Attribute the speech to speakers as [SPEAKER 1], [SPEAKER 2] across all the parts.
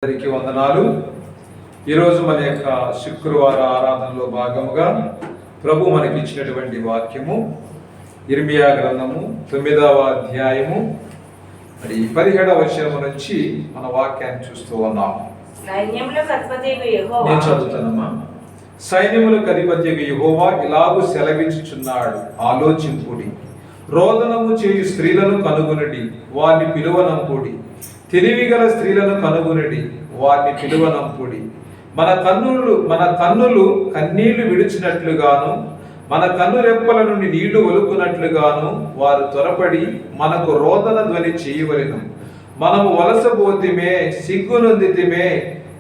[SPEAKER 1] అందరికీ వందనాలు. ఈరోజు మన యొక్క శుక్రవార ఆరాధనలో భాగముగా ప్రభు మనకి ఇచ్చినటువంటి వాక్యము ఇర్మియా గ్రంథము 9వ అధ్యాయము 17వ వచనము నుంచి మన వాక్యాన్ని చూస్తూ ఉన్నాము. నేను చదువుతానమ్మా. సైన్యములకు అధిపతియగు యెహోవా ఇలాగు సెలవించుచున్నాడు, ఆలోచింపుడి, రోదనము చేయు స్త్రీలను కనుగొనుడి, వారిని పిలువనంపుడి, తెలివిగల స్త్రీలను కనుగొనుడి, వారిని పిలువనంపుడి. మన కన్నులు కన్నీళ్లు విడిచినట్లుగాను, మన కన్ను రెప్పల నుండి నీళ్లు ఒలుకున్నట్లుగాను వారు త్వరపడి మనకు రోదన ధ్వని చేయవలెను. మనము వలసపోతిమే, సిగ్గునొందితిమే,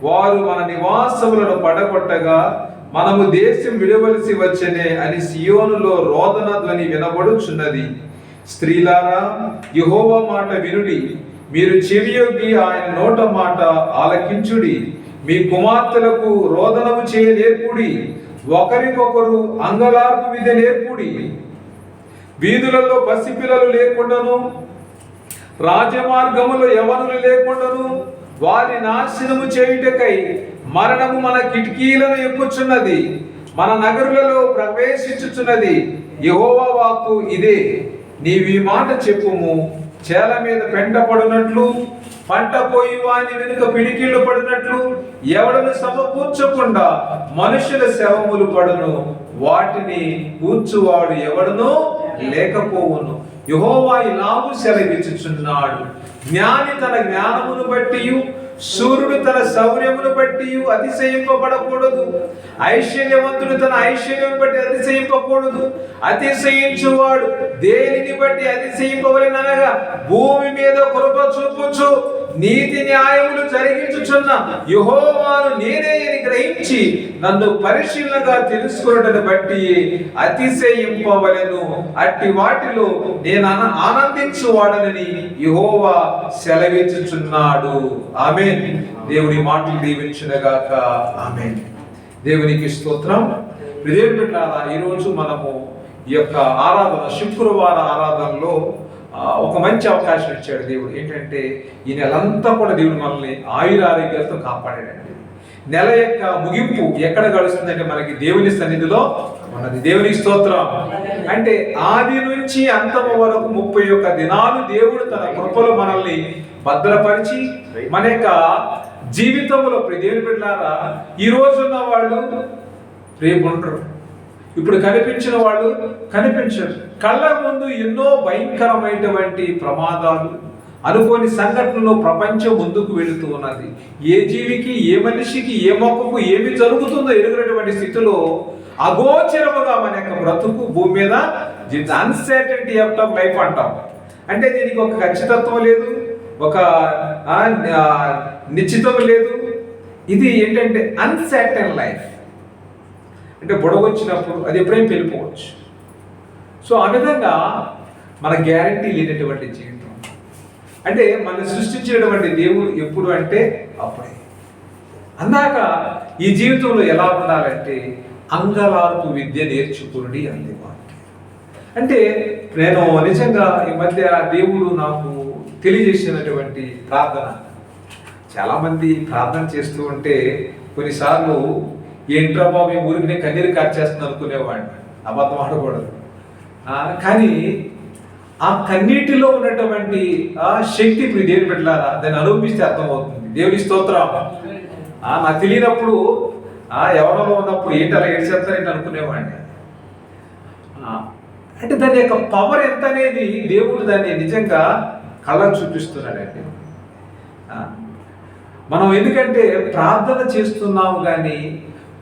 [SPEAKER 1] వారు మన నివాసములను పడగొట్టగా మనము దేశం విడవలసి వచ్చనే అని సియోనులో రోదన ధ్వని వినబడుచున్నది. స్త్రీలారా, యెహోవా మాట వినుడి, మీరు చెవియొగ్గి ఆయన నోట మాట ఆలకించుడి. మీ కుమార్తెలకు రోదనము చేయ నేర్పుడి, ఒకరికొకరు అంగలార్పు విధ నేర్పుడి. వీధులలో పసిపిల్లలు లేకుండాను, రాజమార్గములో యవనులు లేకుండాను వారి నాశనము చేయుటకై మరణము మన కిటికీలను ఎక్కుచున్నది, మన నగరులలో ప్రవేశించుచున్నది. యెహోవా వాక్కు ఇదే. నీవీ మాట చెప్పుము. చేల మీద పెంట పడినట్లు, పంట పోయి వాని వెనుక పిడికిళ్ళు పడినట్లు ఎవడను సమకూర్చకుండా మనుషుల శవములు పడును, వాటిని కూర్చువాడు ఎవడనో లేకపోవును. యెహోవా ఇలాగు సెలవిచ్చుచున్నాడు, జ్ఞాని తన జ్ఞానమును బట్టి, శూరుడు తన శౌర్యమును బట్టి అతిశయింపబడకూడదు, ఐశ్వర్యవంతుడు తన ఐశ్వర్యం బట్టి అతిశయింపకూడదు. అతిశయించువాడు దేనిని బట్టి అతిశయింపవలెననగా, భూమి మీద కృప చూపుచు నీతి న్యాయములు జరిగించుచున్న యెహోవాను నేనే అని గ్రహించి నన్ను పరిశీలనగా తెలుసుకున్నటను బట్టి అతిశయింపవలెను. అట్టి వాటిలో నేను ఆనందించువాడనని యెహోవా సెలవిచ్చుచున్నాడు. ఆమేన్. దేవుని మాటలు దీవించునుగాక. ఆమేన్. దేవునికి స్తోత్రం. దేవుని బిడ్డలారా, ఈరోజు మనము ఈ యొక్క ఆరాధన, శుక్రవార ఆరాధనలో ఒక మంచి అవకాశం ఇచ్చాడు దేవుడు. ఏంటంటే ఈ నెలంతా కూడా దేవుడు మనల్ని ఆయురారోగ్యాలతో కాపాడాడండి. నెల యొక్క ముగింపు ఎక్కడ గడుస్తుందంటే మనకి దేవుని సన్నిధిలో ఉన్నది. దేవునికి స్తోత్రం. అంటే ఆది నుంచి అంతము వరకు 31 దినాలు దేవుడు తన కృపలో మనల్ని భద్రపరిచి మన యొక్క జీవితంలో దేవుని బిడ్డలారా, ఈ రోజున్న వాళ్ళు రేపు ఉండరు, ఇప్పుడు కనిపించిన వాళ్ళు కనిపించరు. కళ్ళ ముందు ఎన్నో భయంకరమైనటువంటి ప్రమాదాలు, అనుకోని సంఘటనలో ప్రపంచం ముందుకు వెళుతూ ఉన్నది. ఏ జీవికి, ఏ మనిషికి, ఏ మొక్కకు ఏమి జరుగుతుందో ఎరుగినటువంటి స్థితిలో అగోచరముగా మన యొక్క బ్రతుకు భూమి మీద అన్సర్టనిటీ ఆఫ్ లైఫ్ అంటాం. అంటే దీనికి ఒక ఖచ్చితత్వం లేదు, ఒక నిశ్చితం లేదు. ఇది ఏంటంటే అన్సర్టన్ లైఫ్. అంటే బుడగొచ్చినప్పుడు అది ఎప్పుడైనా వెళ్ళిపోవచ్చు. సో ఆ విధంగా మన గ్యారంటీ లేనటువంటి జీవితం. అంటే మనం సృష్టించినటువంటి దేవుడు ఎప్పుడు అంటే అప్పుడే. అందాక ఈ జీవితంలో ఎలా ఉండాలంటే అంగలార్పు విద్య నేర్చుకుని అందేవాడు. అంటే నేను నిజంగా ఈ మధ్య దేవుడు నాకు తెలియజేసినటువంటి ప్రార్థన, చాలామంది ప్రార్థన చేస్తూ ఉంటే కొన్నిసార్లు ఏంట్రా బాబు ఈ ఊరికి కన్నీరు కార్చేస్తుంది అనుకునేవాడిని. అబద్ధం ఆడకూడదు. కానీ ఆ కన్నీటిలో ఉన్నటువంటి ఆ శక్తి ఇప్పుడు దేవుని పెట్టారా, దాన్ని అనుభవిస్తే అర్థమవుతుంది. దేవుని స్తోత్రం. నాకు తెలియనప్పుడు ఎవరిలో ఉన్నప్పుడు ఏంటి అలా ఏడ్చేస్తారేంటి అనుకునేవాడిని. అంటే దాని యొక్క పవర్ ఎంత అనేది దేవుడు దాన్ని నిజంగా కళ్ళకు చూపిస్తున్నాడండి. మనం ఎందుకంటే ప్రార్థన చేస్తున్నాము కానీ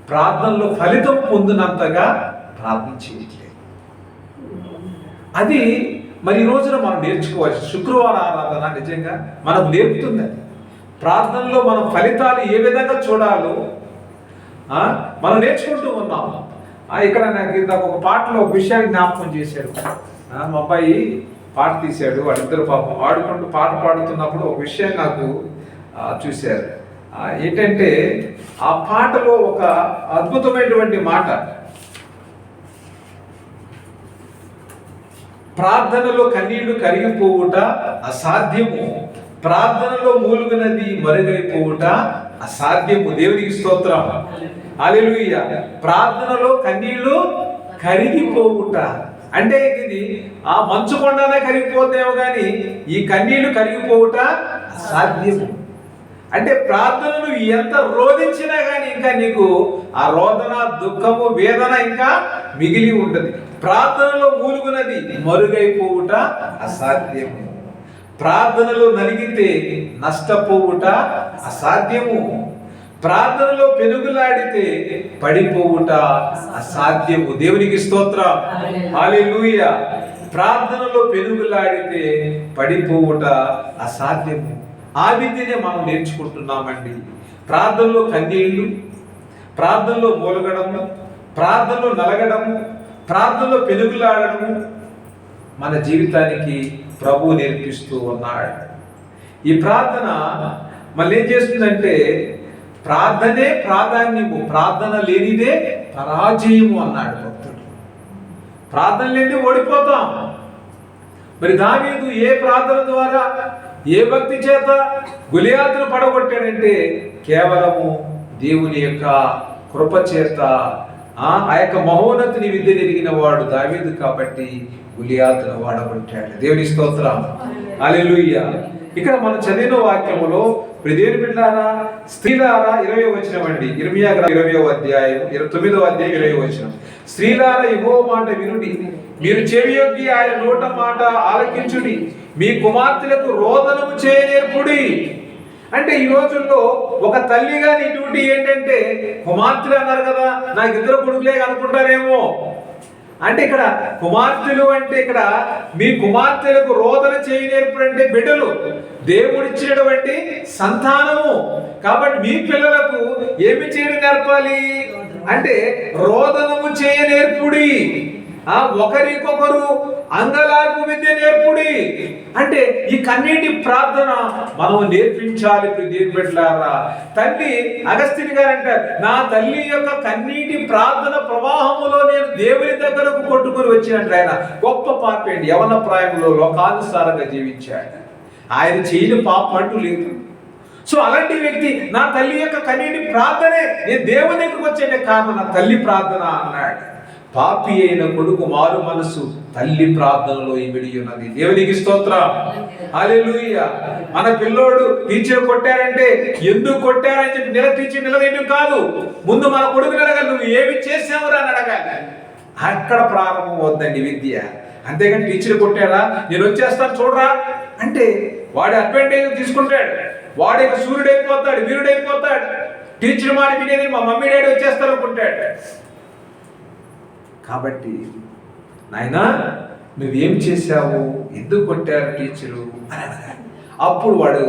[SPEAKER 1] ప్రార్థనలో ఫలితం పొందినంతగా ప్రార్థన చేయట్లేదు. అది మరి ఈ రోజున మనం నేర్చుకోవాలి. శుక్రవార ఆరాధన నిజంగా మనకు నేర్పుతుంది. ప్రార్థనలో మనం ఫలితాలు ఏ విధంగా చూడాలో మనం నేర్చుకుంటూ ఉన్నాం. ఇక్కడ నాకు ఒక పాటలో ఒక విషయాన్ని జ్ఞాపకం చేశాడు. మా అబ్బాయి పాట తీశాడు, వాళ్ళిద్దరు పాపం ఆడుకుంటూ పాట పాడుతున్నప్పుడు ఒక విషయం నాకు చూశారు. ఏంటంటే ఆ పాటలో ఒక అద్భుతమైనటువంటి మాట, ప్రార్థనలో కన్నీళ్లు కరిగిపోవుట అసాధ్యము, ప్రార్థనలో మూలుగునది మరుగైపోవుట అసాధ్యము. దేవునికి స్తోత్రం. హల్లెలూయా. ప్రార్థనలో కన్నీళ్లు కరిగిపోవుట అంటే ఇది ఆ మంచు కొండనే కరిగిపోతేమో కానీ ఈ కన్నీళ్లు కరిగిపోవుట అసాధ్యము. అంటే ప్రార్థనలు ఎంత రోధించినా కానీ ఇంకా నీకు ఆ రోదన, దుఃఖము, వేదన ఇంకా మిగిలి ఉండదు. ప్రార్థనలో మూలుగునది మరుగైపోవుట అసాధ్యము. ప్రార్థనలో నలిగితే నష్టపోవుట అసాధ్యము. ప్రార్థనలో పెనుగులాడితే పడిపోవుట అసాధ్యము. దేవునికి స్తోత్రం. హల్లెలూయా. ప్రార్థనలో పెనుగులాడితే పడిపోవుట అసాధ్యము. ఆ విద్యనే మనం నేర్చుకుంటున్నామండి. ప్రార్థనలో కన్నీళ్లు, ప్రార్థనలో మూలగడము, ప్రార్థనలో నలగడము, ప్రార్థనలో పెనుగులాడడము మన జీవితానికి ప్రభు నేర్పిస్తూ ఉన్నాడు. ఈ ప్రార్థన మళ్ళీ ఏం చేస్తుందంటే ప్రార్థనే ప్రాధాన్యము, ప్రార్థన లేనిదే పరాజయము అన్నాడు భక్తుడు. ప్రార్థన లేనిదే ఓడిపోతాం. మరి దావీదు ఏ ప్రార్థన ద్వారా, ఏ భక్తి చేత గొలియాతును పడగొట్టాడంటే కేవలము దేవుని యొక్క కృప చేత. ఆ యొక్క మహోన్నతిని విద్య ఎరిగిన వాడు దావీదు కాబట్టి గొలియాతును వాడగొట్టాడు. దేవుని స్తోత్రం. హల్లెలూయా. ఇక్కడ మనం చదివిన వాక్యములో దేవుని బిడ్డలారా, స్త్రీలారా 20వ వచనం అండి. ఇర్మియా 20వ అధ్యాయం 9వ అధ్యాయం 20వ వచనం. స్త్రీలారా యెహోవా మాట వినుడి, మీరు చెవియొగ్గి ఆయన నోట మాట ఆలకించుడి, మీ కుమార్తెలకు రోదనము చేయనేర్పుడి. అంటే ఈ రోజుల్లో ఒక తల్లిగా నీ డ్యూటీ ఏంటంటే, కుమార్తెలు అన్నారు కదా, నాకు 2 కొడుకులే అనుకుంటారేమో. అంటే ఇక్కడ కుమార్తెలు అంటే ఇక్కడ మీ కుమార్తెలకు రోదన చేయనేర్పుడు అంటే బిడ్డలు, దేవుడిచ్చినటువంటి సంతానము. కాబట్టి మీ పిల్లలకు ఏమి చేయడం నేర్పాలి అంటే రోదనము చేయనేర్పుడి. ఒకరికొకరు అంగలార్పు విద్య నేర్పుడి. అంటే ఈ కన్నీటి ప్రార్థన మనం నేర్పించాలి. దేవుని బిడ్డలారా, తల్లి అగస్త్యుని గారు అంటారు, నా తల్లి యొక్క కన్నీటి ప్రార్థన ప్రవాహములో నేను దేవుని దగ్గరకు కొట్టుకుని వచ్చినట్టు. ఆయన గొప్ప పాపి అండి, యవన ప్రాయంలో లోకానుసారంగా జీవించాడు. ఆయన చేయని పాపం అంటూ లేదు. సో అలాంటి వ్యక్తి నా తల్లి యొక్క కన్నీటి ప్రార్థనే నేను దేవుని దగ్గరకు వచ్చే కారణం నా తల్లి ప్రార్థన అన్నాడు. పాపి అయిన కొడుకు మారు మనసు తల్లి ప్రార్థనలో ఇమిడి ఉన్నది. దేవునికి స్తోత్రం. హల్లెలూయా. మన పిల్లోడు టీచర్ కొట్టారంటే ఎందుకు కొట్టారని చెప్పి టీచర్ నిలవేయడం కాదు, ముందు మన కొడుకుని అడగాలి, నువ్వు ఏమి చేసావురా అని అడగాలి. అక్కడ ప్రారంభం అవుతుందండి విద్య. అంతేగాని టీచర్ కొట్టారా నేను వచ్చేస్తాను చూడరా అంటే వాడి అడ్వాంటేజ్ తీసుకుంటాడు. వాడి సూర్యుడైపోతాడు, వీరుడైపోతాడు. టీచర్ మాట వినేది మా మమ్మీ డాడీ వచ్చేస్తారు అనుకుంటాడు. కాబట్టి నాయనా నువ్వేం చేశావు, ఎందుకు కొట్టారు టీచరు అని అడగాలి. అప్పుడు వాడు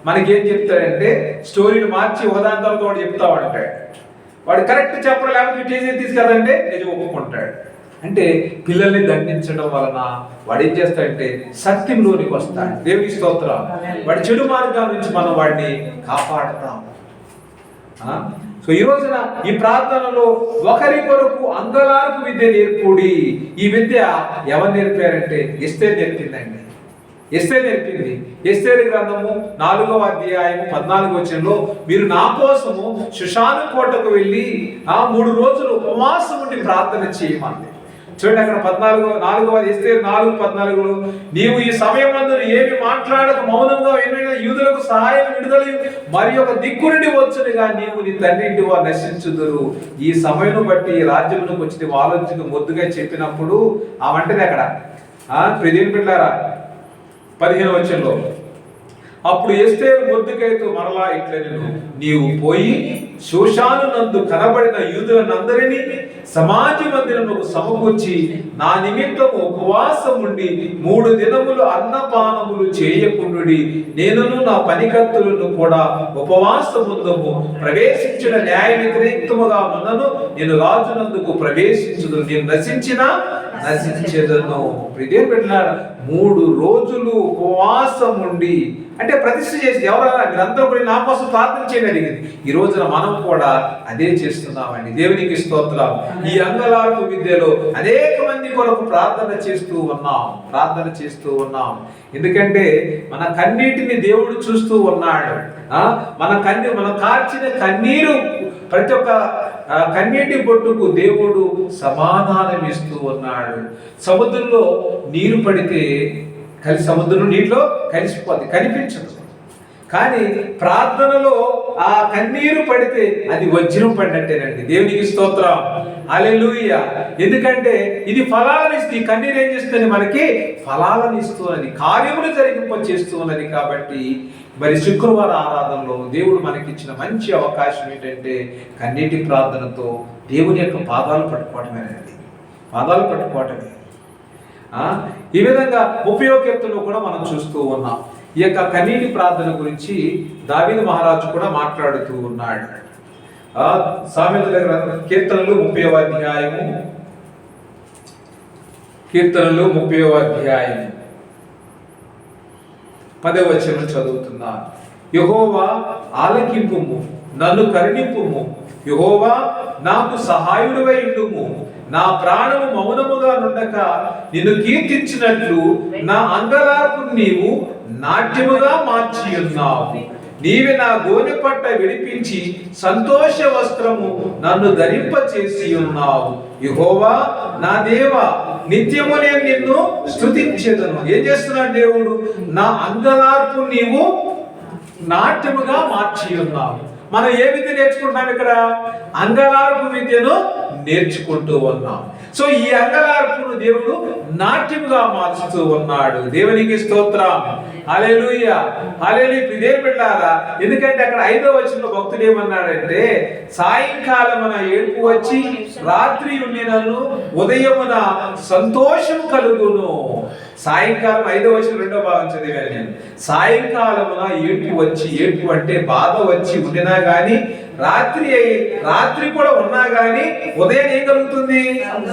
[SPEAKER 1] మనకేం చెప్తాడంటే స్టోరీని మార్చి ఒకదాని తర్వాత వాడు చెప్తా ఉంటాడు. వాడు కరెక్ట్ చెప్పడం లేకపోతే టీచర్ తీసుకెళ్ళంటే నిజం ఒప్పుకుంటాడు. అంటే పిల్లల్ని దండించడం వలన వాడు ఏం చేస్తాడంటే సత్యంలోనికి వస్తాడు. దేవుని స్తోత్రం. వాడి చెడు మార్గాల నుంచి మనం వాడిని కాపాడుతాం. సో ఈ రోజున ఈ ప్రార్థనలో ఒకరి కొరకు అంగలార్పు విద్య నేర్పుడి. ఈ విద్య ఎవరు నేర్పారంటే ఎస్తేరు నేర్పిందండి. ఎస్తేరు నేర్పింది. ఎస్తేరు గ్రంథము 4వ అధ్యాయం 14వ వచనంలో మీరు నా కోసము షుషాను కోటకు వెళ్ళి 3 రోజులు ఉపవాసం ఉండి ప్రార్థన చేయమంది. చూడండి అక్కడ 4వ ఎస్తేరు 4:14లో నీవు ఈ సమయం నందు ఏమి మాట్లాడక మౌనంగా వినిన యూదులకు సహాయం విడుదల మరి ఒక దిక్కు నుండి వచ్చునుగా నీవు నీ తండ్రి ఇంటి వారు నశించుదురు. ఈ సమయం బట్టి రాజ్యమునకు వచ్చి ఆలోచన మొద్దుగా చెప్పినప్పుడు ఆ వెంటనే అక్కడ ప్రియదేవుని బిడ్డలారా 15వ వచనంలో అప్పుడు ఎస్తేరు మొర్దెకైతో మరలా ఇట్లనెను, నీవు పోయి షూషాను నందు కనబడిన యూదులనందరినీ సమాజ మందిరముకు సమకూర్చి నా నిమిత్తము ఉపవాసం ఉండి 3 దినములు అన్నపానములు చేయకుండుడి. నేనును నా పనికత్తులను కూడా ఉపవాసముందము ప్రవేశించిన న్యాయ వ్యతిరేక్తముగా ఉన్నను నేను రాజునందుకు ప్రవేశించుదు. నేను నశించేదను. ప్రియదేవుని బిడ్డలారా 3 రోజులు ఉపవాసం ఉండి అంటే ప్రతిష్ఠ చేసి ఎవరైనా మీరందరూ కూడా నా కోసం ప్రార్థన చేయని అడిగింది. ఈ రోజున మనం కూడా అదే చేస్తున్నామండి. దేవునికి స్తోత్రం. ఈ అంగలార్పు విద్యలో అనేక మంది కొరకు ప్రార్థన చేస్తూ ఉన్నాం. ఎందుకంటే మన కన్నీటిని దేవుడు చూస్తూ ఉన్నాడు. మనం కార్చిన కన్నీరు, ప్రతి ఒక్క కన్నీటి బొట్టుకు దేవుడు సమాధానం ఇస్తూ ఉన్నాడు. సముద్రంలో నీరు పడితే సముద్రం నీటిలో కలిసిపోద్ది, కనిపించదు. కానీ ప్రార్థనలో ఆ కన్నీరు పడితే అది వజ్రం పడినట్టేనండి. దేవునికి స్తోత్రం, హల్లెలూయా. ఎందుకంటే ఇది ఫలాలను ఇస్తుంది. కన్నీరు ఏం చేస్తుంది? మనకి ఫలాలను ఇస్తున్నది, కార్యములు జరిగింపచేస్తున్నది. కాబట్టి మరి శుక్రవార ఆరాధనలో దేవుడు మనకిచ్చిన మంచి అవకాశం ఏంటంటే కన్నీటి ప్రార్థనతో దేవుని యొక్క పాదాలు పట్టుకోవటమేనండి, పాదాలు పట్టుకోవటమే. ఈ విధంగా 30వ కీర్తనలో కూడా మనం చూస్తూ ఉన్నాం. ఈ యొక్క కన్నీటి ప్రార్థన గురించి దావీదు మహారాజు కూడా మాట్లాడుతూ ఉన్నాడు. సామెతల గ్రంథం కీర్తనలు 30వ అధ్యాయము, కీర్తనలు 30వ అధ్యాయం 10వ వచనం చదువుతున్నా. యెహోవా ఆలకింపుము, నన్ను కరుణింపుము. యెహోవా నాకు సహాయుడివై ఉండుము. నా ప్రాణము మౌనముగా నుండక నిన్ను కీర్తించినట్లు నా అంగలార్పు నీవు నాట్యముగా మార్చి ఉన్నావు. నీవే నా గోనె పట్ట విడిపించి సంతోష వస్త్రము నన్ను ధరింప చేసి ఉన్నావు. యెహోవా నా దేవా, నిత్యము నేను నిన్ను స్తుతించెదను. ఏం చేస్తున్నాడు దేవుడు? నా అంగలార్పు నీవు నాట్యముగా మార్చి ఉన్నావు. మనం ఏ విద్య నేర్చుకుంటున్నాం? ఇక్కడ అంగలార్పు విద్యను నేర్చుకుంటూ ఉన్నాం. సో ఈ అంగలార్పును దేవుడు నాట్యముగా మార్చుతూ ఉన్నాడు. దేవునికి స్తోత్రం, హల్లెలూయా, హల్లెలూయా. దేవుని బిడ్డలారా, ఎందుకంటే అక్కడ 5వ వచనంలో భక్తుడు ఏమన్నాడంటే, సాయంకాలమున ఏడుపు వచ్చి రాత్రి ఉండినను ఉదయమున సంతోషం కలుగును. సాయంకాలం 5వ వచనం 2వ భాగం చదివాను నేను. సాయంకాలమున ఏడుపు వచ్చి, ఏడుపు అంటే బాధ వచ్చి ఉండినా గాని, రాత్రి కూడా ఉన్నా గాని ఉదయం ఏం కలుగుతుంది?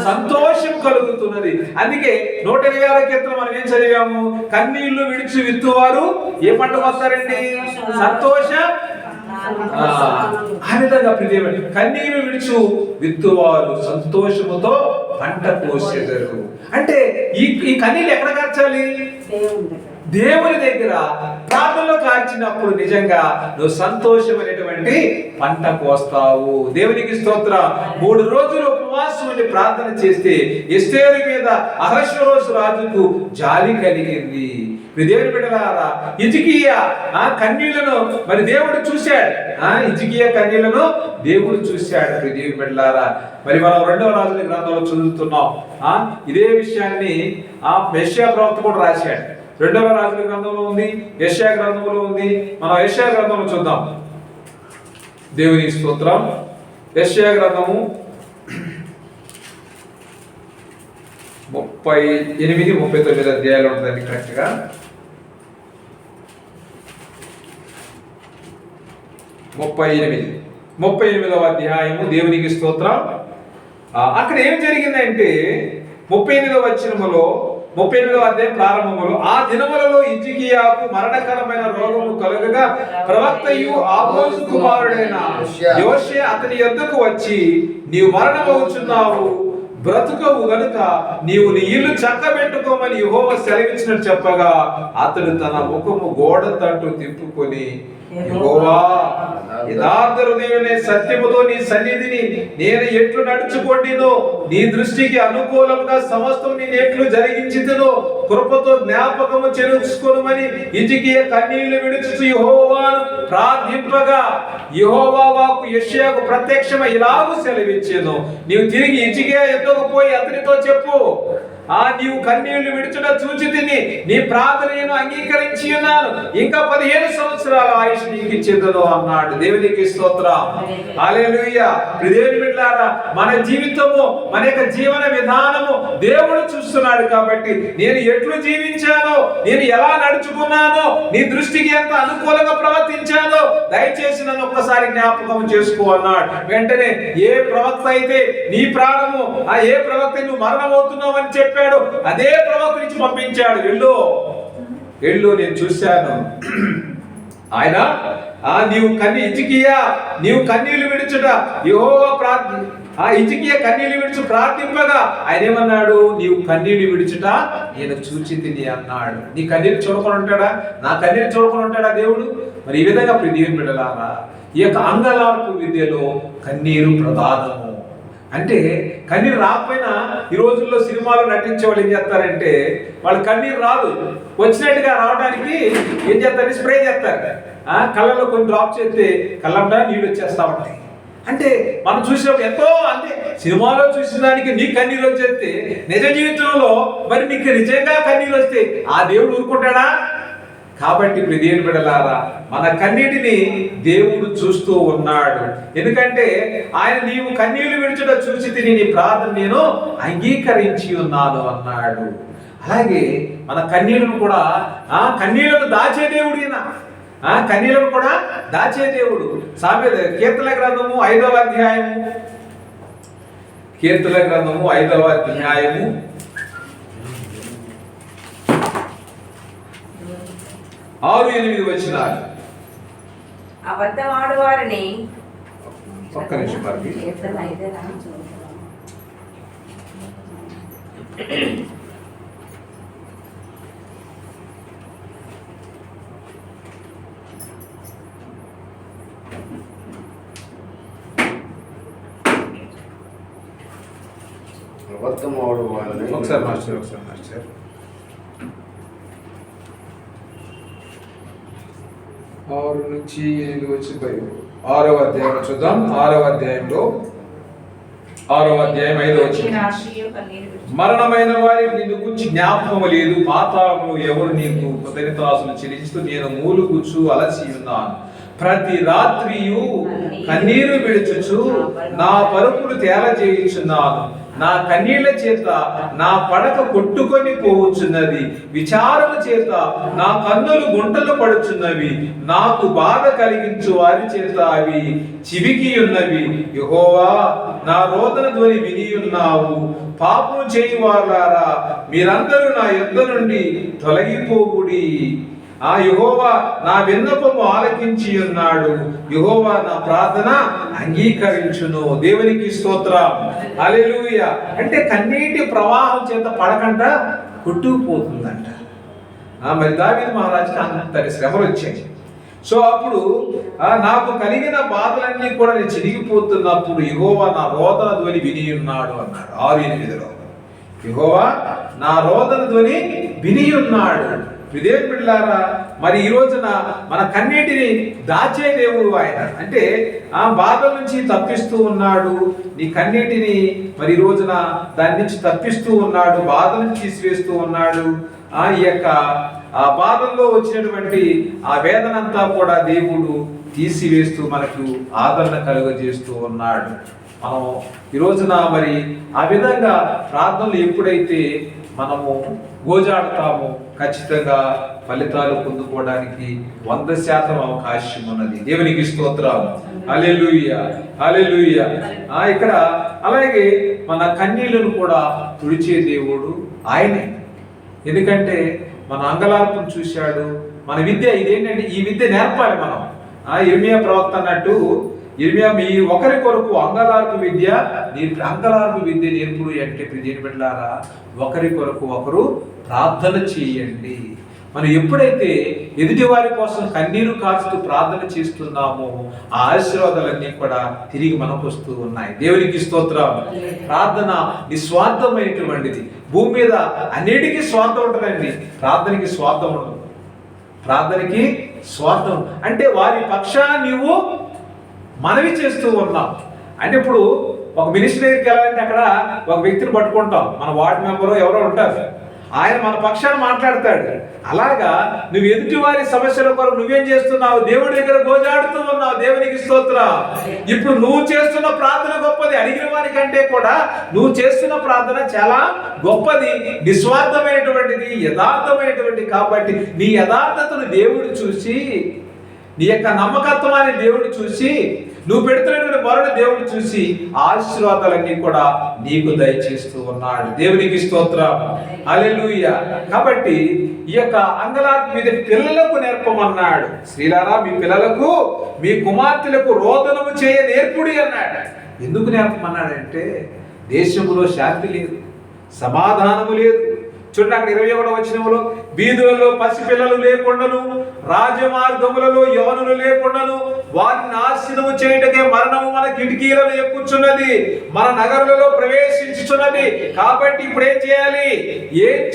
[SPEAKER 1] సంతోషం కలుగుతున్నది. అందుకే 126వ కీర్తన మనం ఏం చదివాము? కన్నీళ్లు విడిచి విత్తువారు ఏ పంటకు వస్తారండి? సంతోష. ఆ విధంగా ప్రియమైన కన్నీరు విడుచు విత్తువారు సంతోషముతో పంట కోసెదరు. అంటే ఈ కన్నీళ్ళు ఎక్కడ కార్చాలి? దేవుని దగ్గర ప్రార్థనలో కార్చినప్పుడు నిజంగా నువ్వు సంతోషమైనటువంటి పంట కోస్తావు. దేవునికి స్తోత్రం. 3 రోజులు ఉపవాసం ఉండి ప్రార్థన చేస్తే ఎస్తేరు మీద అహష్వేరోషు రాజుకు జాలి కలిగింది. దేవుని బిడ్డలారా, హిజ్కియా కన్నీళ్లను మరి దేవుడు చూశాడు. హిజ్కియా కన్నీళ్లను దేవుడు చూశాడు. దేవుని బిడ్డలారా, మరి మనం 2వ రాజుల గ్రంథంలో చదువుతున్నాం. ఇదే విషయాన్ని యెషయా ప్రవక్త కూడా రాశాడు. 2వ రాజుల గ్రంథంలో ఉంది, యెషయా గ్రంథంలో ఉంది. మనం యెషయా గ్రంథంలో చూద్దాం. దేవుని స్తోత్రం. యెషయా గ్రంథము 38, 39 అధ్యాయాలు ఉంటుందండి కరెక్ట్ గా. 38వ అధ్యాయము. దేవునికి స్తోత్రం. అక్కడ ఏం జరిగిందంటే 38వ వచనములో 38వ అధ్యాయం ప్రారంభములో, ఆ దినములలో హిజ్కియాకు మరణకరమైన రోగము కలుగగా ప్రవక్తయు ఆమోజు కుమారుడైన యోషియా అతని యొద్దకు వచ్చి, నీవు మరణమవుచున్నావు, బ్రతుకవు గనుక నీవు నీ ఇల్లు చక్కబెట్టుకోమని యెహోవా సెలవిచ్చినట్టు చెప్పగా అతడు తన ముఖము గోడ తట్టు తిప్పుకొని, యెహోవా, యథార్థ హృదయుడైన సత్యముతో నీ సన్నిధిని నేను ఎట్లు నడుచుకొంటినో, నీ దృష్టికి అనుకూలంగా సమస్తం నేను ఎట్లు జరిగించితినో కృపతో జ్ఞాపకము చేసుకొనుమని హిజ్కియా కన్నీళ్లు విడుచుచు యెహోవాను ప్రార్థింపగా యెహోవా వాక్కు యెషయాకు ప్రత్యక్షమై ఇలాగు సెలవిచ్చెను, నీవు తిరిగి హిజ్కియా ఎద్దకు పోయి అతనితో చెప్పు, నీవు కన్నీళ్లు విడుచుట చూచి తిని నీ ప్రార్థనను అంగీకరించి ఉన్నాను, ఇంకా 15 సంవత్సరాల ఆయుష్ నీకు ఇచ్చేదను అన్నాడు. దేవునికి స్తోత్రం, హల్లెలూయా. దేవుని బిడ్డలారా, మన జీవితము, మన యొక్క జీవన విధానము దేవుడు చూస్తున్నాడు. కాబట్టి నేను ఎట్లు జీవించానో, నేను ఎలా నడుచుకున్నానో, నీ దృష్టికి ఎంత అనుకూలంగా ప్రవర్తించానో దయచేసి నన్ను ఒక్కసారి జ్ఞాపకం చేసుకో అన్నాడు. వెంటనే ఏ ప్రవక్త అయితే నీ ప్రాణము ఏ ప్రవక్త నువ్వు మరణమవుతున్నావు అని చెప్పాడు, అదే ప్రవక్త నుంచి పంపించాడు. వెళ్ళు నేను చూశాను. ఆయన హిజ్కియా నీవు కన్నీళ్లు విడుచుట యెహోవా హిజ్కియా కన్నీళ్లు విడిచి ప్రార్థింపగా ఆయన ఏమన్నాడు? నీవు కన్నీళ్లు విడిచుట నేను చూచితిని అన్నాడు. నీ కన్నీరు చూడకుండా ఉంటాడా? నా కన్నీరు చూడకుండా ఉంటాడా దేవుడు? మరి ఈ విధంగా దేవుని బిడ్డలారా, ఈ యొక్క అంగలార్పు విద్యలో కన్నీరు ప్రధానము. అంటే కన్నీరు రాకపోయినా ఈ రోజుల్లో సినిమాలో నటించే వాళ్ళు ఏం చేస్తారంటే, వాళ్ళు కన్నీరు రాదు, వచ్చినట్టుగా రావడానికి ఏం చేస్తారు? స్ప్రే చేస్తారు. కళ్ళలో కొన్ని డ్రాప్ చేస్తే కళ్ళంటా నీళ్ళు వచ్చేస్తా ఉంటాయి. అంటే మనం చూసినప్పుడు ఎంతో, అంటే సినిమాలో చూసిన దానికి నీ కన్నీరు వచ్చేస్తే నిజ జీవితంలో మరి నీకు నిజంగా కన్నీరు వస్తే ఆ దేవుడు ఊరుకుంటాడా? కాబట్టి దేవుని బిడ్డలారా, మన కన్నీటిని దేవుడు చూస్తూ ఉన్నాడు. ఎందుకంటే ఆయన నీవు కన్నీళ్లు విడిచుట చూసి తిని నీ ప్రార్థన నేను అంగీకరించి ఉన్నాను అన్నాడు. అలాగే మన కన్నీళ్లను కూడా కన్నీళ్లను దాచే దేవుడు ఈయన. కన్నీళ్లను కూడా దాచే దేవుడు. కీర్తన గ్రంథము 5వ అధ్యాయము, కీర్తన గ్రంథము 5వ అధ్యాయము 6-8 వచనాలు.
[SPEAKER 2] అబద్ధమాడు వారిని
[SPEAKER 1] ఒక్క నిమిషం మరి.
[SPEAKER 3] అబద్ధమాడు వారిని
[SPEAKER 1] ఒకసారి మాస్టర్ 6 నుంచి 8 వచ్చి 6వ అధ్యాయం చూద్దాం. 6వ అధ్యాయంలో 6వ అధ్యాయం 5వ వచనం. మరణమైన వారికి నిన్ను గురించి జ్ఞాపకము లేదు, పాతాళములో ఎవరు నీకు కృతజ్ఞతాస్తుతులు చెల్లించుతూ నేను మూలుగుచ్చు అలసి ఉన్నాను. ప్రతి రాత్రియు కన్నీరు విడుచుచు నా పరుపులు తేలజేయుచున్నాను. నా కన్నీళ్ల చేత నా పడక కొట్టుకొని పోవచ్చున్నది, విచారము చేత నా కన్నులు గుంటలు పడుచున్నవి. నాకు బాధ కలిగించు వారి చేత అవి చివికి ఉన్నవి. యెహోవా, నా రోదన ధ్వని విని ఉన్నావు. పాపం చేయువారులారా, మీరందరూ నా యొద్ద నుండి తొలగిపోవుడి. యెహోవా నా విన్నపము ఆలకించి ఉన్నాడు. యెహోవా నా ప్రార్థన అంగీకరించును. దేవునికి స్తోత్రం. హల్లెలూయా. అంటే కన్నీటి ప్రవాహం చేత పడకంట కొట్టుకుపోతుందంట. మరి దావీదు మహారాజుకి అంతటి శ్రమలు వచ్చాయి. సో అప్పుడు నాకు కలిగిన బాధలన్నీ కూడా నేను చిరిగిపోతున్నప్పుడు యెహోవా నా రోదన ధ్వని విని ఉన్నాడు అన్నాడు 6-8లో. యెహోవా నా రోదన ధ్వని విని ఉన్నాడు. దేవుని బిడ్డలారా, మరి ఈ రోజున మన కన్నీటిని దాచే దేవుడు ఆయన. అంటే బాధల నుంచి తప్పిస్తూ ఉన్నాడు. నీ కన్నీటిని మరి ఈ రోజున దాని నుంచి తప్పిస్తూ ఉన్నాడు, బాధ నుంచి తీసివేస్తూ ఉన్నాడు. ఈ యొక్క బాధల్లో వచ్చినటువంటి ఆ వేదనంతా కూడా దేవుడు తీసివేస్తూ మనకు ఆదరణ కలుగజేస్తూ ఉన్నాడు. మనం ఈ రోజున మరి ఆ విధంగా ప్రార్థనలు ఎప్పుడైతే మనము గోజాడతామో ఖచ్చితంగా ఫలితాలు పొందుకోవడానికి 100% అవకాశం ఉన్నది. దేవునికి స్తోత్రం. హల్లెలూయా, హల్లెలూయా. ఇక్కడ అలాగే మన కన్నీళ్లను కూడా తుడిచే దేవుడు ఆయనే. ఎందుకంటే మన అంగలార్పును చూశాడు. మన విద్య ఇదేంటంటే ఈ విద్య నేర్పాలి మనం. ఇర్మియా ప్రవక్త అన్నట్టు, ఇర్మియా మీ ఒకరి కొరకు అంగలార్పు విద్య అంగలార్పు విద్య నేర్పుడు అంటే దేని బిడ్డలారా, ఒకరి కొరకు ఒకరు ప్రార్థన చేయండి. మనం ఎప్పుడైతే ఎదుటి వారి కోసం కన్నీరు కాచుతూ ప్రార్థన చేస్తున్నామో ఆ ఆశీర్వాదాలన్నీ కూడా తిరిగి మనకు వస్తూ ఉన్నాయి. దేవునికి స్తోత్రం. ప్రార్థన నిస్వార్థమైనటువంటిది. భూమి మీద అన్నిటికీ స్వార్థం ఉంటుందండి, ప్రార్థనకి స్వార్థం ఉండదు. ప్రార్థనకి స్వార్థం అంటే వారి పక్షాన నీవు మనవి చేస్తూ ఉన్నాం. అంటే ఇప్పుడు ఒక మినిస్ట్రీకి వెళ్ళాలంటే అక్కడ ఒక వ్యక్తిని పట్టుకుంటాం, మన వార్డు మెంబరు ఎవరో ఉంటారు, ఆయన మన పక్షాన్ని మాట్లాడతాడు. అలాగా నువ్వు ఎదుటి వారి సమస్యల కొరకు నువ్వేం చేస్తున్నావు? దేవుడి దగ్గర గోజాడుతూ ఉన్నావు. దేవునికి స్తోత్రం. ఇప్పుడు నువ్వు చేస్తున్న ప్రార్థన గొప్పది. అడిగిన వారి కంటే కూడా నువ్వు చేస్తున్న ప్రార్థన చాలా గొప్పది, నిస్వార్థమైనటువంటిది, యథార్థమైనటువంటిది. కాబట్టి నీ యథార్థతను దేవుడు చూసి, నీ యొక్క నమ్మకత్వాన్ని దేవుడు చూసి, నువ్వు పెడుతున్నటువంటి మొరను దేవుడు చూసి ఆశీర్వాదాలన్నీ కూడా నీకు దయచేస్తూ ఉన్నాడు. దేవునికి స్తోత్రం. హల్లెలూయా. కాబట్టి ఈ యొక్క అంగలార్పు మీద పిల్లలకు నేర్పమన్నాడు. స్త్రీలారా, మీ పిల్లలకు మీ కుమార్తెలకు రోదనము చేయ నేర్పుడి అన్నాడు. ఎందుకు నేర్పమన్నాడంటే దేశంలో శాంతి లేదు, సమాధానము లేదు. చూడండి అక్కడ 21వ వచనంలో, వీధులలో పసిపిల్లలు లేకుండాను, రాజమార్గములలో యవనులు లేకుండాను, వారిని నాశనము చేయుటకే మరణము మన కిటికీలను ఎక్కుచున్నది, మన నగరులలో ప్రవేశించుచున్నది. కాబట్టి ఇప్పుడు ఏం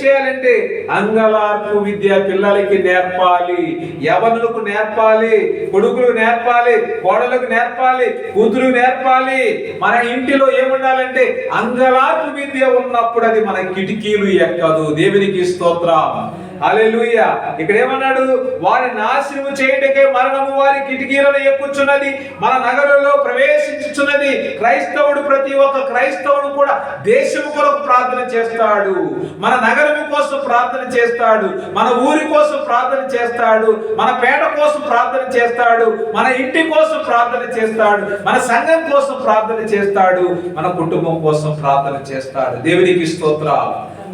[SPEAKER 1] చేయాలంటే అంగలార్పు విద్య పిల్లలకి నేర్పాలి, యవనులకు నేర్పాలి, కొడుకులు నేర్పాలి, కోడలకు నేర్పాలి, కూతురు నేర్పాలి. మన ఇంటిలో ఏముండాలంటే అంగలార్పు విద్య ఉన్నప్పుడు అది మన కిటికీలు ఎక్కదు. దేవునికి స్తోత్రం, హల్లెలూయా. ఇక్కడ ఏమన్నాడు? వారి నాశనము చేయుటకే మరణము వారి కిటికీలను ఎక్కుచున్నది, మన నగరంలో ప్రవేశించుచున్నది. క్రైస్తవుడు, ప్రతి ఒక్క క్రైస్తవుడు కూడా దేశం కొరకు ప్రార్థన చేస్తాడు, మన నగరం కోసం ప్రార్థన చేస్తాడు, మన ఊరి కోసం ప్రార్థన చేస్తాడు, మన పేట కోసం ప్రార్థన చేస్తాడు, మన ఇంటి కోసం ప్రార్థన చేస్తాడు, మన సంఘం కోసం ప్రార్థన చేస్తాడు, మన కుటుంబం కోసం ప్రార్థన చేస్తాడు. దేవునికి స్తోత్రం,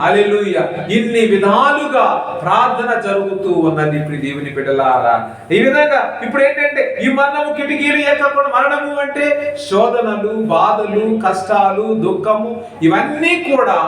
[SPEAKER 1] హల్లెలూయా. ఇన్ని విధాలుగా ప్రార్థన జరుగుతూ ఉన్నది. ఇప్పుడు దేవుని బిడ్డలారా, ఈ విధంగా ఇప్పుడు ఏంటంటే ఈ మరణము కిటికీలు ఎక్కకుండా, మరణము అంటే శోధనలు, బాధలు, కష్టాలు, దుఃఖము, ఇవన్నీ కూడా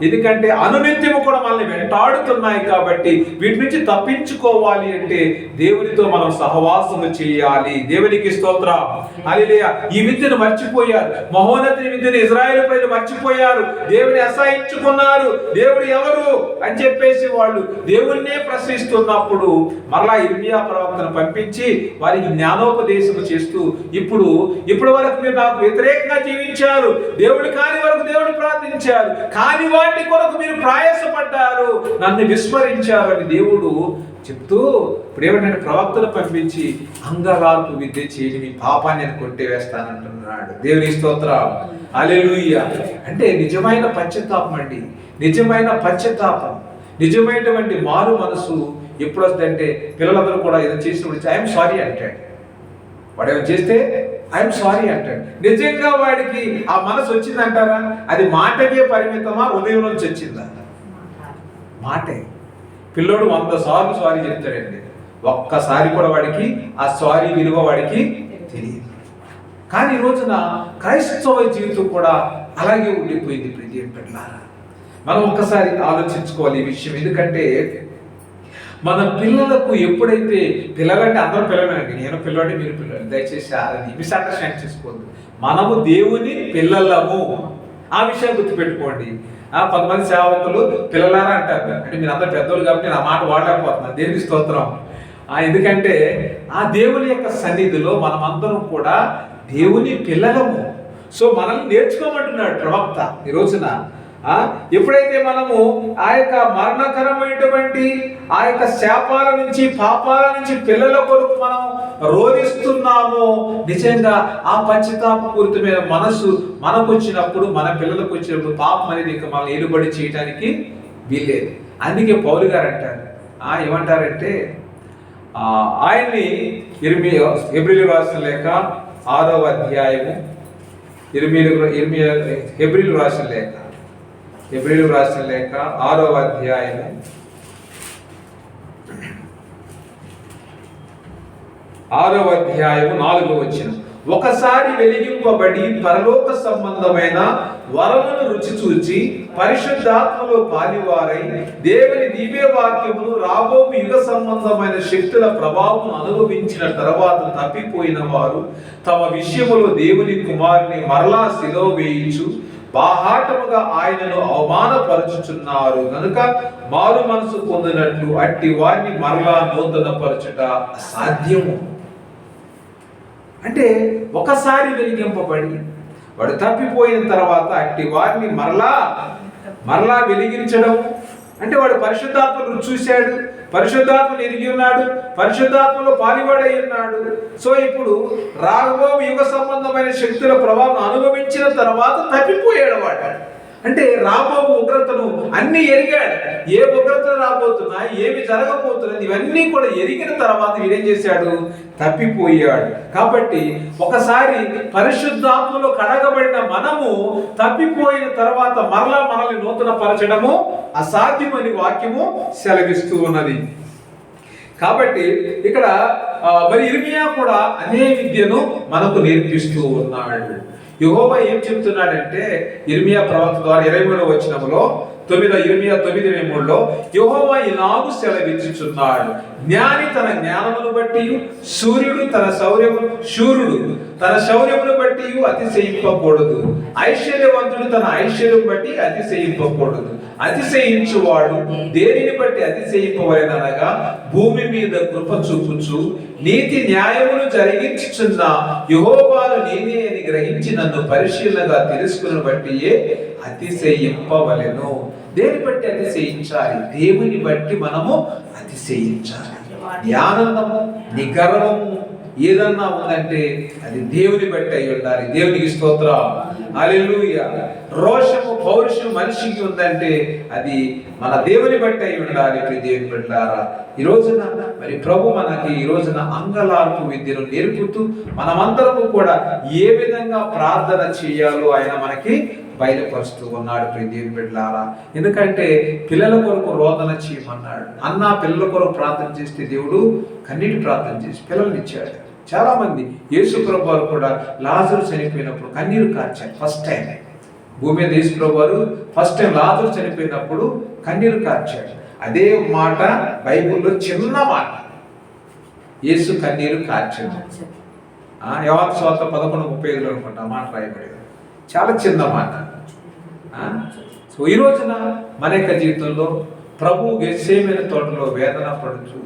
[SPEAKER 1] ఎందుకంటే అనునిత్యము కూడా మనల్ని వెంటాడుతున్నాయి. కాబట్టి వీటి నుంచి తప్పించుకోవాలి అంటే దేవునితో మనం సహవాసము చేయాలి. దేవునికి స్తోత్రం, హల్లెలూయా. ఈ విద్యను మర్చిపోయారు, మహోన్నత విద్యను ఇశ్రాయేలు ప్రజలు మర్చిపోయారు, దేవుని అసహించుకున్నారు. దేవుడు ఎవరు అని చెప్పేసి వాళ్ళు దేవుణ్ణే ప్రశ్నిస్తున్నప్పుడు మరలా ఇర్మియా ప్రవక్తను పంపించి వారికి జ్ఞానోపదేశం చేస్తూ, ఇప్పుడు వరకు మీరు నాకు వ్యతిరేకంగా జీవించారు, దేవుడు కాని వరకు దేవుడు ప్రార్థించారు, కాని వాటి కొరకు మీరు ప్రయాసపడ్డారు, నన్ను విస్మరించారు అని దేవుడు చెప్తూ ఇప్పుడు ఏమంటే ప్రవక్తను పంపించి అంగలార్పు విద్య చేయని మీ పాపాన్ని నేను కొట్టివేస్తానంటున్నాడు. దేవుని స్తోత్రం, హల్లెలూయా. అంటే నిజమైన పశ్చాత్తాపం అండి, నిజమైన పశ్చాత్తాపం, నిజమైనటువంటి మారు మనసు ఎప్పుడు వస్తుందంటే పిల్లలందరూ కూడా ఏదో చేసినప్పుడు ఐఎమ్ సారీ అంటాడు. వాడు ఏమైనా చేస్తే ఐఎమ్ సారీ అంటాడు. నిజంగా వాడికి ఆ మనసు వచ్చిందంటారా? అది మాటకే పరిమితమా, హృదయం నుంచి వచ్చిందా? మాటే. పిల్లోడు 100 సార్లు సారీ చెప్తాడండి, ఒక్కసారి కూడా వాడికి ఆ సారీ విలువ వాడికి తెలియదు. కానీ ఈ రోజున క్రైస్తవ జీవితం కూడా అలాగే ఉండిపోయింది. ప్రియ బిడ్డలారా, మనం ఒక్కసారి ఆలోచించుకోవాలి ఈ విషయం. ఎందుకంటే మన పిల్లలకు ఎప్పుడైతే, పిల్లలంటే అందరూ పిల్లలండి, నేను పిల్లవాడి మీరు పిల్లలు, దయచేసి అది మిస్అండర్స్టాండ్ చేసుకోవద్దు. మనము దేవుని పిల్లలము, ఆ విషయం గుర్తుపెట్టుకోండి. కొంతమంది సేవకులు పిల్లలారా అంటారు, అంటే మీరు అందరూ పెద్దోళ్ళు కాబట్టి నేను ఆ మాట వాడలేకపోతున్నాను. దేవుని స్తోత్రం. ఎందుకంటే ఆ దేవుని యొక్క సన్నిధిలో మనమందరం కూడా దేవుని పిల్లలము. సో మనల్ని నేర్చుకోమంటున్నాడు ప్రవక్త ఈ రోజున. ఎప్పుడైతే మనము ఆ యొక్క మరణకరమైనటువంటి ఆ యొక్క శాపాల నుంచి, పాపాల నుంచి పిల్లల కొరకు మనం రోధిస్తున్నామో, నిజంగా ఆ పశ్చాత్తాపపూరితమైన మనసు మనకు వచ్చినప్పుడు, మన పిల్లలకు వచ్చినప్పుడు పాపం అనేది ఇంకా మనల్ని ఏలుబడి చేయడానికి వీల్లేదు. అందుకే పౌలు గారు అంటారు, ఏమంటారంటే ఆయన్ని హెబ్రీయులకు రాసిన లేఖ 6వ అధ్యాయము, హెబ్రీయులకు రాసిన లేఖ 6వ అధ్యాయము 4వ వచనం. ఒకసారి వెలిగింపబడి పరలోక సంబంధమైన వరమును రుచి చూచి పరిశుద్ధాత్మలో పాలివారై దేవుని దివ్య వాక్యమును రాబోవు యుగ సంబంధమైన శక్తుల ప్రభావం అనుభవించిన తర్వాత తప్పిపోయిన వారు తమ విషయములో దేవుని కుమారుని మరలా శిలువ వేయించు బాహాటముగా ఆయనను అవమానపరచుచున్నారు కనుక మారు మనసు పొందినట్లు అట్టి వారిని మరలా నూతన పరచుట అసాధ్యము. అంటే ఒకసారి వెలిగింపబడి వాడు తప్పిపోయిన తర్వాత అట్టి వారిని మరలా వెలిగించడం అంటే వాడు పరిశుద్ధాత్మను చూశాడు, పరిశుద్ధాత్మను ఎరిగి ఉన్నాడు, పరిశుద్ధాత్మలో పాలివాడై ఉన్నాడు. సో ఇప్పుడు రాబో యుగ సంబంధమైన శక్తుల ప్రభావం అనుభవించిన తర్వాత తప్పిపోయాడు వాడు. అంటే రాబో ఉగ్రతను అన్ని ఎరిగాడు, ఏ ఉగ్రత రాబోతున్నా, ఏమి జరగబోతున్నది, ఇవన్నీ కూడా ఎరిగిన తర్వాత వీడేం చేశాడు? తప్పిపోయాడు. కాబట్టి ఒకసారి పరిశుద్ధాత్మలో కడగబడిన మనము తప్పిపోయిన తర్వాత మరలా మనల్ని నూతన పరచడము అసాధ్యమని వాక్యము సెలవిస్తూ ఉన్నది. కాబట్టి ఇక్కడ మరి ఇర్మియా కూడా అదే విద్యను మనకు నేర్పిస్తూ ఉన్నాడు. యెహోవా ఏం చెప్తున్నాడంటే ఇర్మియా ప్రవక్త ద్వారా 23వ వచనంలో ఇర్మియా 9:3 యెహోవా ఇలాగు సెలవిచ్చుచున్నాడు, జ్ఞాని తన జ్ఞానమును బట్టి శూరుడు తన శౌర్యమును బట్టి అతిశయింపకూడదు, ఐశ్వర్యవంతుడు తన ఐశ్వర్యం బట్టి అతిశయింపకూడదు. అతిశయించువాడు దేనిని బట్టి అతిశయింపవలెననగా భూమి మీద కృప చూపుచు నీతి న్యాయమును జరిగించుచున్న యెహోవాను నేనే అని గ్రహించి నన్ను పరిశీలనగా తెలుసుకుని బట్టియే అతిశయింపవలెను. దేని బట్టి అతిశయించాలి? దేవుని బట్టి మనము అతిశయించాలి. నీ ఆనందము, నీ గర్వము ఏదన్నా ఉందంటే అది దేవుని బట్టి అయి ఉండాలి. దేవునికి స్తోత్రం, హల్లెలూయా. రోషము, పౌరుషం మనిషికి ఉందంటే అది మన దేవుని బట్టి అయి ఉండాలి. దేవుని బిడ్డలారా, ఈ రోజున మరి ప్రభు మనకి ఈ రోజున అంగలార్పు విద్యను నేర్పుతూ మనమందరము కూడా ఏ విధంగా ప్రార్థన చేయాలో ఆయన మనకి బయలుపరుస్తూ ఉన్నాడు. దేవుని బిడ్డలారా, ఎందుకంటే పిల్లల కొరకు రోదన చేయమన్నాడు. అన్న పిల్లల కొరకు ప్రార్థన చేస్తే దేవుడు కన్నీటి ప్రార్థన చేసి పిల్లల్ని ఇచ్చాడు. చాలా మంది యేసు ప్రభు వారు కూడా లాజరు చనిపోయినప్పుడు కన్నీరు కార్చారు. ఫస్ట్ టైం భూమి మీద యేసు ప్రభు వారు ఫస్ట్ టైం లాజరు చనిపోయినప్పుడు కన్నీరు కార్చాడు. అదే మాట బైబిల్లో చిన్న మాట, యేసు కన్నీరు కార్చాడు. యోహాను సువార్త 11:35 అనుకుంటా మాట రాయబడేది. చాలా చిన్న మాట. సో ఈ రోజున మన యొక్క జీవితంలో ప్రభు గెత్సేమనే తోటలో వేదన పడుచు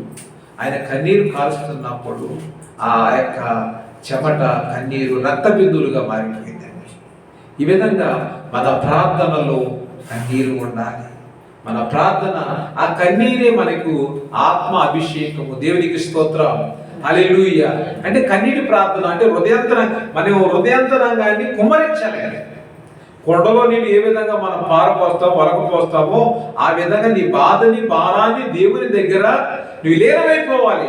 [SPEAKER 1] ఆయన కన్నీరు కారుస్తున్నప్పుడు ఆ యొక్క చెమట, కన్నీరు రక్త బిందువులుగా మారిపోయిందండి. ఈ విధంగా మన ప్రార్థనలో కన్నీరు ఉండాలి. మన ప్రార్థన, ఆ కన్నీరే మనకు ఆత్మ అభిషేకము. దేవునికి స్తోత్రం, హల్లెలూయా. అంటే కన్నీటి ప్రార్థన అంటే మనం హృదయాంతరంగాన్ని కుమ్మరించాలి. కొండలో నీళ్ళు ఏ విధంగా మనం పారపోస్తామో, వలకపోస్తామో ఆ విధంగా నీ బాధని, భారాన్ని దేవుని దగ్గర నువ్వు లీనమైపోవాలి.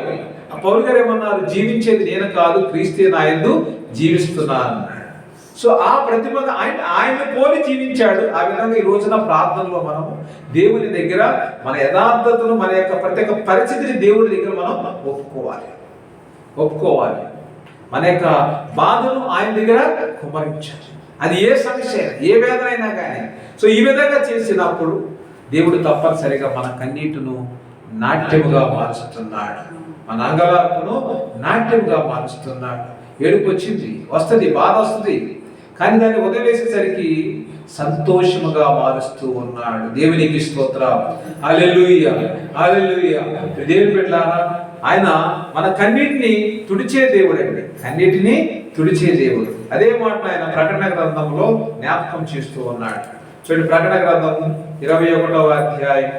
[SPEAKER 1] ఆ పౌలు గారు ఏమన్నారు? జీవించేది నేను కాదు, క్రీస్తే నా యందు జీవిస్తున్నాను. సో ఆ ప్రతిభగా ఆయన పోలి జీవించాడు. ఆ విధంగా ఈ రోజున ప్రార్థనలో మనము దేవుని దగ్గర మన యథార్థతను, మన యొక్క ప్రతి ఒక్క పరిస్థితిని దేవుని దగ్గర మనం ఒప్పుకోవాలి. మన యొక్క బాధను ఆయన దగ్గర కుమ్మరించాలి. అది ఏ సమస్య అయినా, ఏ వేదన అయినా కానీ. సో ఈ విధంగా చేసినప్పుడు దేవుడు తప్పనిసరిగా మన కన్నీటిను నాట్యముగా మారుస్తున్నాడు, మన అంగలార్పును నాట్యముగా మారుస్తున్నాడు. ఏడుపు వచ్చింది, వస్తుంది, బాధ వస్తుంది, కానీ దాన్ని వదిలేసేసరికి సంతోషముగా మారుస్తూ ఉన్నాడు. దేవునికి స్తోత్రం, హల్లెలూయా, హల్లెలూయా. దేవుని బిడ్డలారా, ఆయన మన కన్నీటిని తుడిచే దేవుడు అండి, కన్నీటిని తుడిచే దేవుడు. అదే మాట ఆయన ప్రకటన గ్రంథంలో జ్ఞాపకం చేస్తూ ఉన్నాడు. చూడండి, ప్రకటన గ్రంథము 21వ అధ్యాయం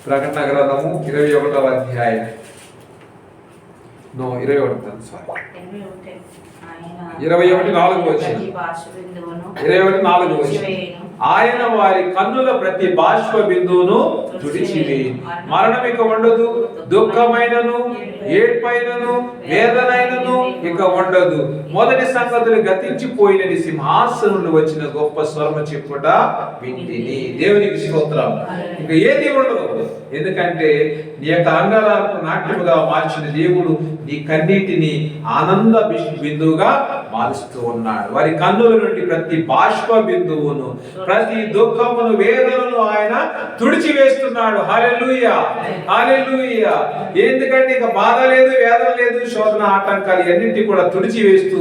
[SPEAKER 1] ప్రకటన గ్రంథము 21వ అధ్యాయం 21:4 వచ్చింది. 21:4 వచ్చింది. ఆయన వారి కన్నుల ప్రతి బాష్ప బిందువును తుడిచివేయును. మరణం ఇక ఉండదు, దుఃఖమైనను, ఏడ్పైనను, వేదనైనను ఇక ఉండదు. మొదటి సంగతులు గతించిపోయినని సింహాసనం వచ్చిన గొప్ప స్వరము చెప్పుట వింటిని. దేవునికి స్తోత్రం. ఇక ఏది ఉండదు, ఎందుకంటే నీ యొక్క అంగలార్పు నాట్యముగా మార్చిన దేవుడు నీ కన్నీటిని ఆనంద బిందువుగా మారుస్తూ ఉన్నాడు. వారి కన్నుల నుండి ప్రతి బాష్ప బిందువును, ప్రతి దుఃఖమును, వేదనను ఆయన తుడిచివేస్తున్నాడు. హల్లెలూయా, హల్లెలూయా. ఎందుకంటే ఇక బాధ లేదు, వేదన లేదు, శోధన, ఆటంకాలు అన్నింటినీ కూడా తుడిచివేస్తూ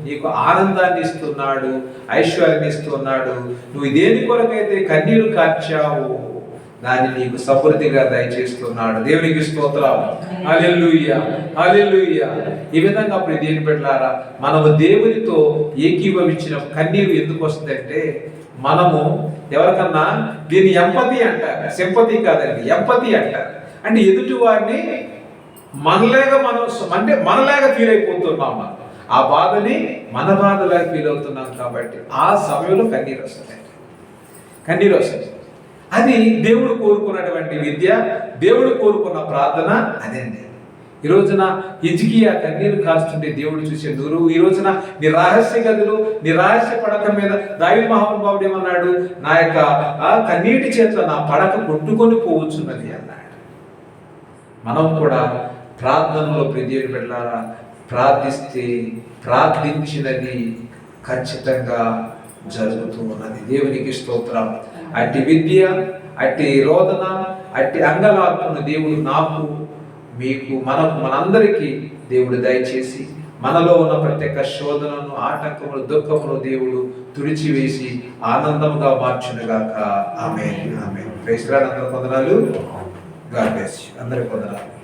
[SPEAKER 1] నీకు ఆనందాన్ని ఇస్తున్నాడు, ఐశ్వర్యాన్ని ఇస్తున్నాడు. నువ్వు దేని కొరకైతే కన్నీరు కార్చావు దాన్ని నీకు సమృద్ధిగా దయచేస్తున్నాడు. దేవునికి స్తోత్రం, హల్లెలూయా, హల్లెలూయా. ఈ విధంగా అప్పుడు దేవుని బిడ్డలారా, మనము దేవునితో ఏకీభవించిన కన్నీరు ఎందుకు వస్తుందంటే, మనము ఎవరికన్నా దీన్ని ఎంపతి అంటారు, సింపతి కాదండి, ఎంపతి అంటారు. అంటే ఎదుటి వారిని మనలాగా ఫీల్ అయిపోతున్నాం. ఆ బాధని మన బాధలాగా ఫీల్ అవుతున్నాం కాబట్టి ఆ సమయంలో కన్నీరు వస్తుంది. అది దేవుడు కోరుకున్నటువంటి విద్య, దేవుడు కోరుకున్న ప్రార్థన అదండి. ఈ రోజున హిజ్కియా కన్నీరు కాస్తుంటే దేవుడు చూసే నువ్వు ఈ రోజున నీ రహస్య గదిలో, నీ రహస్య పడక మీద దావీదు మహానుభావుడు ఏమన్నాడు? నా యొక్క కన్నీటి చేత నా పడక కొట్టుకొని పోవచ్చున్నది అన్నాడు. మనం కూడా ప్రార్థనలో ప్రియదేవుని బిడ్డలారా ప్రార్థిస్తే ప్రార్థించినది ఖచ్చితంగా జరుగుతూ ఉన్నది. దేవునికి స్తోత్రం. అట్టి విద్య, అట్టి రోదన, అట్టి అంగలార్పును దేవుడు నాకు, మీకు, మనకు, మనందరికీ దేవుడు దయచేసి మనలో ఉన్న ప్రతి ఒక్క శోధనను, ఆటంకములు, దుఃఖములు దేవుడు తుడిచివేసి ఆనందముగా మార్చునుగాక. ఆమేన్. ఆమేన్. Praise Lord. అందరికీ వందనాలు. God bless you. అందరికీ వందనాలు.